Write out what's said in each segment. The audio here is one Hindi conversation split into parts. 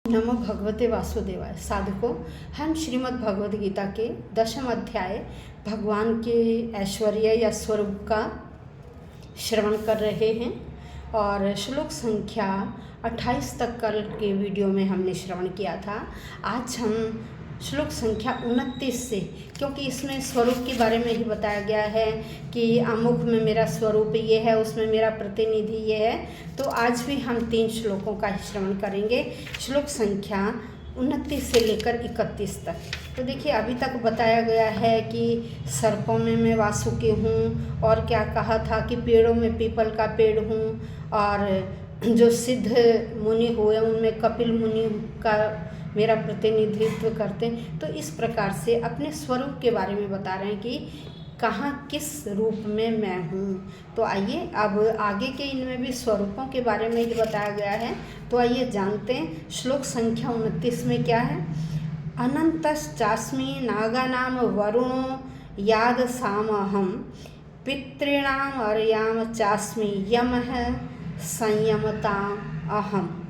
नमो भगवते वासुदेवाय। साधकों, हम श्रीमद् भगवद गीता के 10वें अध्याय भगवान के ऐश्वर्य या स्वरूप का श्रवण कर रहे हैं और श्लोक संख्या 28 तक कल के वीडियो में हमने श्रवण किया था। आज हम श्लोक संख्या 29 से, क्योंकि इसमें स्वरूप के बारे में ही बताया गया है कि अमुख में मेरा स्वरूप ये है, उसमें मेरा प्रतिनिधि ये है, तो आज भी हम 3 श्लोकों का ही श्रवण करेंगे, श्लोक संख्या 29 से लेकर 31 तक। तो देखिए, अभी तक बताया गया है कि सर्पों में मैं वासुकी हूँ, और क्या कहा था कि पेड़ों में पीपल का पेड़ हूँ, और जो सिद्ध मुनि हुए उनमें कपिल मुनि का मेरा प्रतिनिधित्व करते हैं। तो इस प्रकार से अपने स्वरूप के बारे में बता रहे हैं कि कहाँ किस रूप में मैं हूँ। तो आइए, अब आगे के इनमें भी स्वरूपों के बारे में ही बताया गया है, तो आइए जानते हैं श्लोक संख्या 29 में क्या है। अनंतश्चास्मि नागानाम वरुणो याद सामहम पितॄणाम अर्याम चास्मि यमः संयमताम अहम।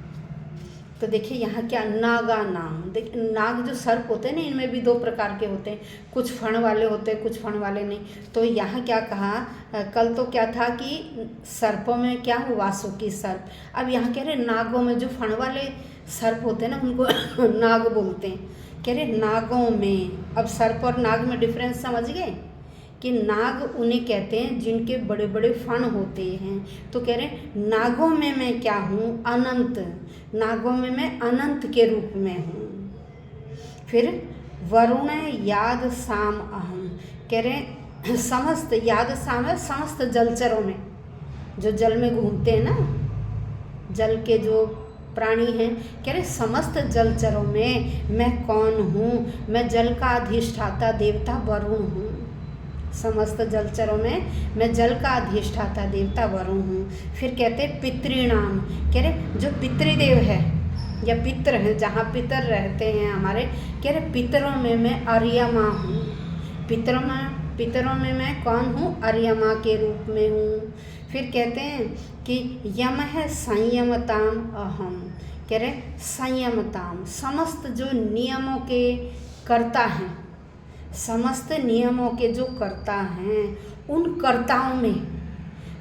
तो देखिए यहाँ क्या, नागा नाम। देखिए, नाग जो सर्प होते हैं ना, इनमें भी 2 प्रकार के होते हैं, कुछ फण वाले होते हैं, कुछ फण वाले नहीं। तो यहाँ क्या कहा, कल तो क्या था कि सर्पों में क्या हो, वासुकी सर्प। अब यहाँ कह रहे नागों में जो फण वाले सर्प होते हैं ना, उनको नाग बोलते हैं। कह रहे नागों में। अब सर्प और नाग में डिफरेंस समझ गए कि नाग उन्हें कहते हैं जिनके बड़े बड़े फण होते हैं। तो कह रहे नागों में मैं क्या हूँ, अनंत। नागों में मैं अनंत के रूप में हूँ। फिर वरुण याद साम अहम। कह रहे समस्त, याद साम है समस्त जलचरों में, जो जल में घूमते हैं ना, जल के जो प्राणी हैं। कह रहे समस्त जलचरों में मैं कौन हूँ, मैं जल का अधिष्ठाता देवता वरुण हूँ। समस्त जलचरों में मैं जल का अधिष्ठाता देवता वरुण हूँ। फिर कहते हैं पितृणाम। कह रहे जो पितृदेव है या पितर हैं, जहाँ पितर रहते हैं हमारे, कह रहे पितरों में मैं अर्यमा हूँ। पितरों में मैं कौन हूँ, अर्यमा के रूप में हूँ। फिर कहते हैं कि यम है संयमताम अहम। कह रहे संयमताम, समस्त जो नियमों के कर्ता हैं, समस्त नियमों के जो कर्ता हैं, उन कर्ताओं में,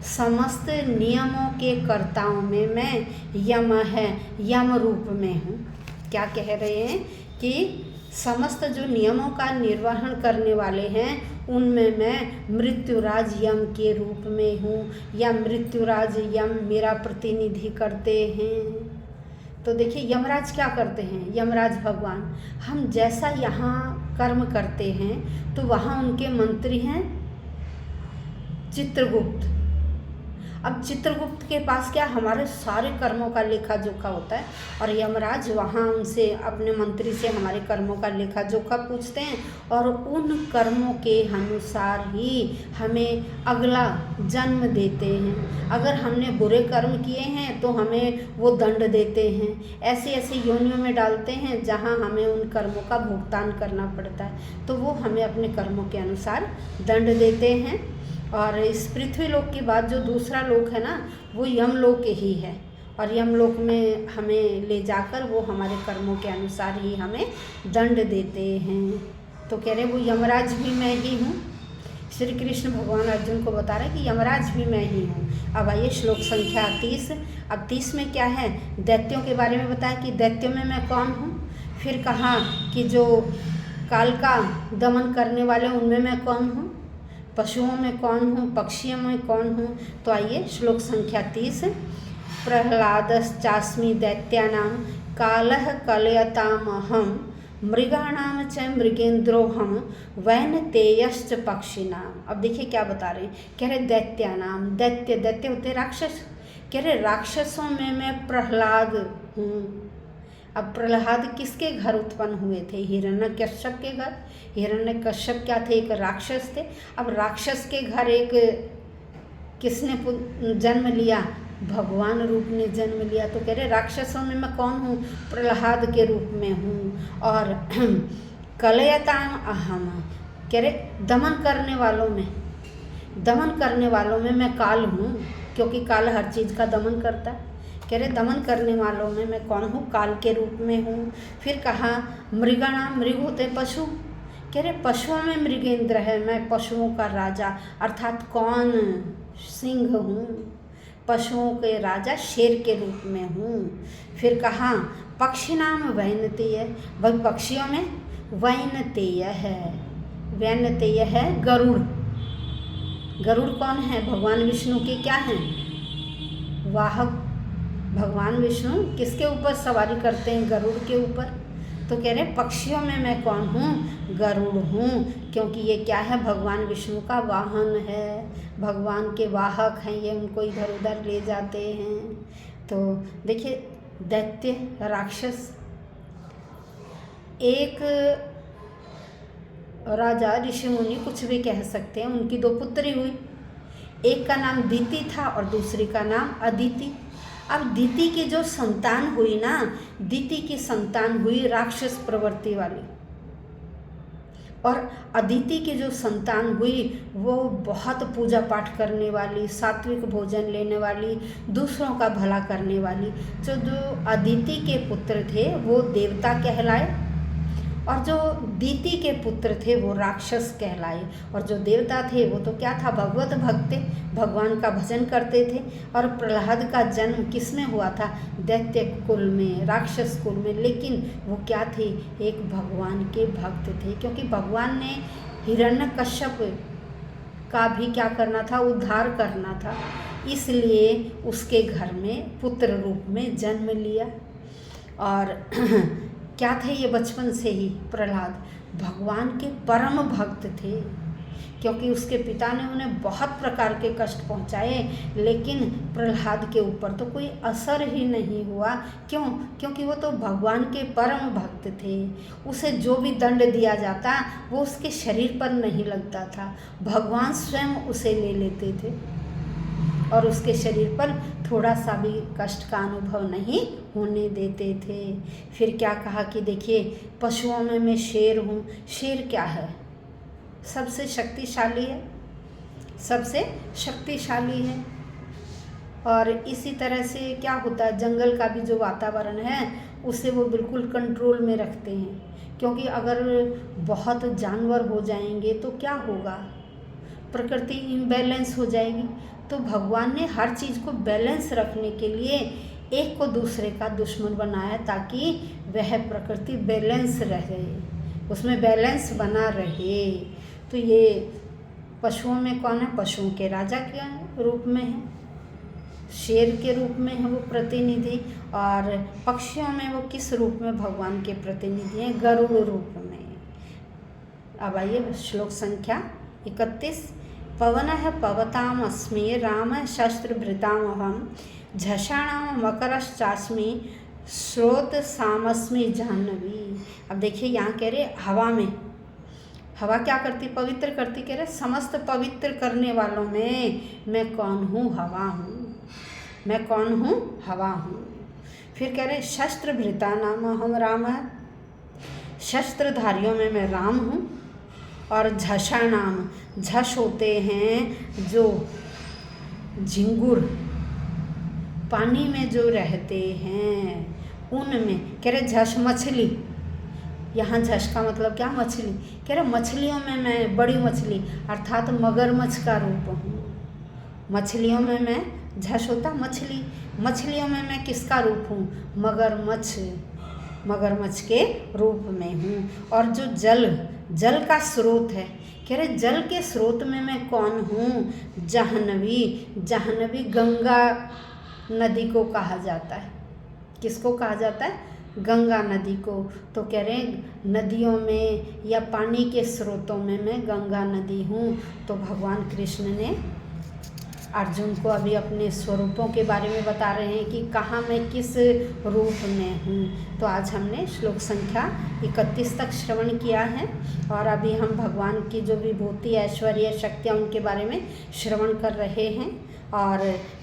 समस्त नियमों के कर्ताओं में मैं यम है, यम रूप में हूँ। क्या कह रहे हैं कि समस्त जो नियमों का निर्वहन करने वाले हैं, उनमें मैं मृत्युराज यम के रूप में हूँ, या मृत्युराज यम मेरा प्रतिनिधि करते हैं। तो देखिए, यमराज क्या करते हैं, यमराज भगवान, हम जैसा यहाँ कर्म करते हैं तो वहाँ उनके मंत्री हैं चित्रगुप्त। अब चित्रगुप्त के पास क्या, हमारे सारे कर्मों का लेखा जोखा होता है, और यमराज वहाँ उनसे, अपने मंत्री से हमारे कर्मों का लेखा जोखा पूछते हैं, और उन कर्मों के अनुसार ही हमें अगला जन्म देते हैं। अगर हमने बुरे कर्म किए हैं तो हमें वो दंड देते हैं, ऐसी ऐसी योनियों में डालते हैं जहाँ हमें उन कर्मों का भुगतान करना पड़ता है। तो वो हमें अपने कर्मों के अनुसार दंड देते हैं। और इस पृथ्वी लोक के बाद जो दूसरा लोक है ना, वो यमलोक ही है, और यमलोक में हमें ले जाकर वो हमारे कर्मों के अनुसार ही हमें दंड देते हैं। तो कह रहे वो यमराज भी मैं ही हूँ। श्री कृष्ण भगवान अर्जुन को बता रहे कि यमराज भी मैं ही हूँ। अब आइए श्लोक संख्या 30। अब 30 में क्या है, दैत्यों के बारे में बताया कि दैत्यों में मैं कौन हूँ। फिर कहा कि जो काल का दमन करने वाले, उनमें मैं कौन हूँ, पशुओं में कौन हूँ, पक्षियों में कौन हूँ। तो आइए श्लोक संख्या 30। प्रह्लादश्चास्मि दैत्यानां कालः कलयतामहं मृगाणां च मृगेन्द्रोऽहं वैनतेयश्च पक्षिणाम। अब देखिए क्या बता रहे हैं, कह रहे दैत्यानाम, दैत्य होते राक्षस। कह रहे राक्षसों में मैं प्रह्लाद हूँ। अब प्रह्लाद किसके घर उत्पन्न हुए थे, हिरण्यकश्यप के घर। हिरण्यकश्यप क्या थे, एक राक्षस थे। अब राक्षस के घर एक किसने जन्म लिया, भगवान रूप ने जन्म लिया। तो कह रहे राक्षसों में मैं कौन हूँ, प्रह्लाद के रूप में हूँ। और कलयताम अहम, कह रहे दमन करने वालों में मैं काल हूँ, क्योंकि काल हर चीज़ का दमन करता है। कह रहे दमन करने वालों में मैं कौन हूँ, काल के रूप में हूँ। फिर कहा मृगणाम, मृग होते पशु, कह रहे पशुओं में मृगेंद्र है, मैं पशुओं का राजा अर्थात कौन, सिंह हूँ, पशुओं के राजा शेर के रूप में हूँ। फिर कहा पक्षी नाम वैनतेय, वही पक्षियों में वैनतेय है, वैनतेय है गरुड़। गरुड़ कौन है, भगवान विष्णु के क्या हैं, वाहक। भगवान विष्णु किसके ऊपर सवारी करते हैं, गरुड़ के ऊपर। तो कह रहे पक्षियों में मैं कौन हूँ, गरुड़ हूँ, क्योंकि ये क्या है, भगवान विष्णु का वाहन है, भगवान के वाहक हैं, ये उनको इधर उधर ले जाते हैं। तो देखिए दैत्य राक्षस, एक राजा ऋषि मुनि कुछ भी कह सकते हैं, उनकी दो पुत्री हुई, एक का नाम दीति था और दूसरी का नाम अदिति। अब दीति की जो संतान हुई ना, दीति की संतान हुई राक्षस प्रवृत्ति वाली, और अदिति की जो संतान हुई वो बहुत पूजा पाठ करने वाली, सात्विक भोजन लेने वाली, दूसरों का भला करने वाली। जो अदिति के पुत्र थे वो देवता कहलाए, और जो दीति के पुत्र थे वो राक्षस कहलाए। और जो देवता थे वो तो क्या था, भगवत भक्त थे, भगवान का भजन करते थे। और प्रहलाद का जन्म किस में हुआ था, दैत्य कुल में, राक्षस कुल में, लेकिन वो क्या थे, एक भगवान के भक्त थे, क्योंकि भगवान ने हिरण्यकश्यप का भी क्या करना था, उद्धार करना था, इसलिए उसके घर में पुत्र रूप में जन्म लिया। और क्या थे ये बचपन से ही, प्रहलाद भगवान के परम भक्त थे, क्योंकि उसके पिता ने उन्हें बहुत प्रकार के कष्ट पहुंचाए, लेकिन प्रहलाद के ऊपर तो कोई असर ही नहीं हुआ। क्यों, क्योंकि वो तो भगवान के परम भक्त थे, उसे जो भी दंड दिया जाता वो उसके शरीर पर नहीं लगता था, भगवान स्वयं उसे ले लेते थे और उसके शरीर पर थोड़ा सा भी कष्ट का अनुभव नहीं होने देते थे। फिर क्या कहा कि देखिए पशुओं में मैं शेर हूँ। शेर क्या है, सबसे शक्तिशाली है, सबसे शक्तिशाली है। और इसी तरह से क्या होता है, जंगल का भी जो वातावरण है उसे वो बिल्कुल कंट्रोल में रखते हैं, क्योंकि अगर बहुत जानवर हो जाएंगे तो क्या होगा, प्रकृति इम्बैलेंस हो जाएगी। तो भगवान ने हर चीज़ को बैलेंस रखने के लिए एक को दूसरे का दुश्मन बनाया, ताकि वह प्रकृति बैलेंस रहे, उसमें बैलेंस बना रहे। तो ये पशुओं में कौन है, पशुओं के राजा के रूप में है, शेर के रूप में है वो प्रतिनिधि, और पक्षियों में वो किस रूप में भगवान के प्रतिनिधि हैं, गरुड़ रूप में। अब आइए श्लोक संख्या 31। पवनः पवताम् अस्मि, रामः शस्त्रभृतामहं, झषाणां मकरश्चास्मि, स्रोतसामस्मि जाह्नवी। अब देखिए यहाँ कह रहे हवा में, हवा क्या करती, पवित्र करती, कह रहे समस्त पवित्र करने वालों में मैं कौन हूँ, हवा हूँ, मैं कौन हूँ, हवा हूँ। फिर कह रहे शस्त्रभृता नाम हम राम, शस्त्रधारियों में मैं राम हूँ। और झषाणाम, झष होते हैं जो झिंगुर, पानी में जो रहते हैं उनमें, कह रहे झष मछली, यहाँ झष का मतलब क्या, मछली, कह रहे मछलियों में मैं बड़ी मछली अर्थात मगरमच्छ का रूप हूँ। मछलियों में मैं, झष होता मछली, मछलियों में मैं किसका रूप हूँ, मगरमच्छ, मगरमच्छ के रूप में हूँ। और जो जल, जल का स्रोत है, कह रहे जल के स्रोत में मैं कौन हूँ, जाह्नवी, जाह्नवी गंगा नदी को कहा जाता है, किसको कहा जाता है, गंगा नदी को। तो कह रहे नदियों में या पानी के स्रोतों में मैं गंगा नदी हूँ। तो भगवान कृष्ण ने अर्जुन को अभी अपने स्वरूपों के बारे में बता रहे हैं कि कहाँ मैं किस रूप में हूँ। तो आज हमने श्लोक संख्या 31 तक श्रवण किया है, और अभी हम भगवान की जो विभूति, ऐश्वर्य, शक्तियाँ उनके बारे में श्रवण कर रहे हैं। और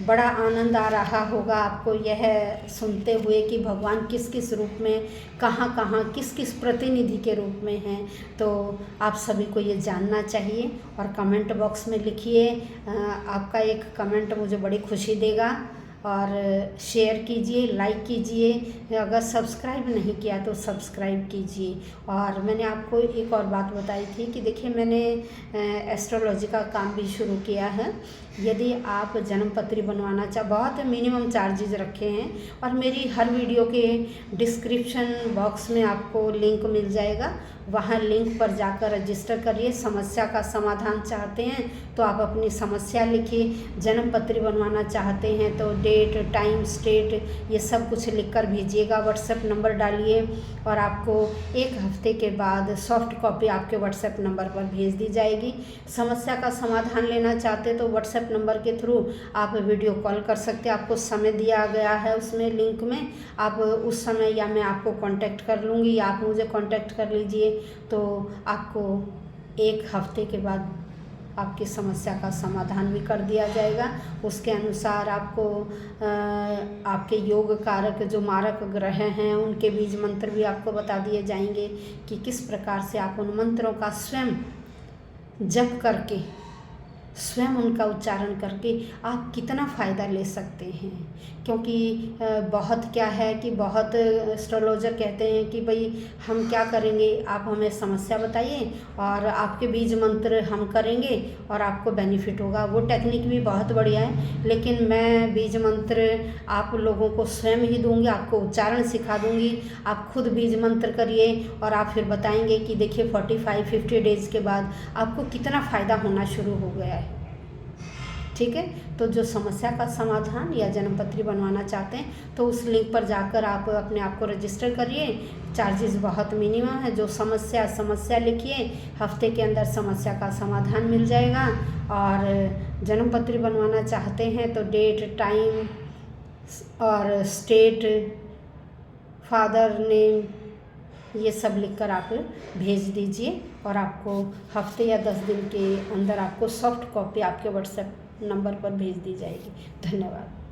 बड़ा आनंद आ रहा होगा आपको यह सुनते हुए कि भगवान किस किस रूप में, कहाँ कहाँ, किस किस प्रतिनिधि के रूप में हैं। तो आप सभी को ये जानना चाहिए, और कमेंट बॉक्स में लिखिए, आपका एक कमेंट मुझे बड़ी खुशी देगा। और शेयर कीजिए, लाइक कीजिए। अगर सब्सक्राइब नहीं किया तो सब्सक्राइब कीजिए। और मैंने आपको एक और बात बताई थी कि देखिए मैंने एस्ट्रोलॉजी का काम भी शुरू किया है। यदि आप जन्मपत्री बनवाना बहुत मिनिमम चार्जेस रखे हैं और मेरी हर वीडियो के डिस्क्रिप्शन बॉक्स में आपको लिंक मिल जाएगा, वहाँ लिंक पर जाकर रजिस्टर करिए। समस्या का समाधान चाहते हैं तो आप अपनी समस्या लिखिए, जन्मपत्री बनवाना चाहते हैं तो डेट, टाइम, स्टेट ये सब कुछ लिखकर भेजिएगा। व्हाट्सएप नंबर डालिए और आपको 1 हफ्ते के बाद सॉफ्ट कॉपी आपके व्हाट्सएप नंबर पर भेज दी जाएगी। समस्या का समाधान लेना चाहते तो व्हाट्सएप नंबर के थ्रू आप वीडियो कॉल कर सकते हैं। आपको समय दिया गया है उसमें लिंक में, आप उस समय या मैं आपको कांटेक्ट कर लूँगी या आप मुझे कांटेक्ट कर लीजिए, तो आपको 1 हफ्ते के बाद आपकी समस्या का समाधान भी कर दिया जाएगा। उसके अनुसार आपको आपके योग कारक जो मारक ग्रह हैं उनके बीज मंत्र भी आपको बता दिए जाएंगे कि किस प्रकार से आप उन मंत्रों का स्वयं जप करके, स्वयं उनका उच्चारण करके आप कितना फ़ायदा ले सकते हैं। क्योंकि बहुत क्या है कि बहुत एस्ट्रोलॉजर कहते हैं कि भाई हम क्या करेंगे, आप हमें समस्या बताइए और आपके बीज मंत्र हम करेंगे और आपको बेनिफिट होगा। वो टेक्निक भी बहुत बढ़िया है, लेकिन मैं बीज मंत्र आप लोगों को स्वयं ही दूंगी, आपको उच्चारण सिखा दूंगी। आप खुद बीज मंत्र करिए और आप फिर बताएंगे कि देखिए 45-50 डेज़ के बाद आपको कितना फ़ायदा होना शुरू हो गया है। ठीक है, तो जो समस्या का समाधान या जन्मपत्री बनवाना चाहते हैं तो उस लिंक पर जाकर आप अपने आप को रजिस्टर करिए। चार्जेस बहुत मिनिमम है। जो समस्या लिखिए, हफ्ते के अंदर समस्या का समाधान मिल जाएगा। और जन्मपत्री बनवाना चाहते हैं तो डेट, टाइम और स्टेट, फादर नेम ये सब लिखकर आप भेज दीजिए और आपको हफ्ते या 10 दिन के अंदर आपको सॉफ्ट कॉपी आपके व्हाट्सएप नंबर पर भेज दी जाएगी। धन्यवाद।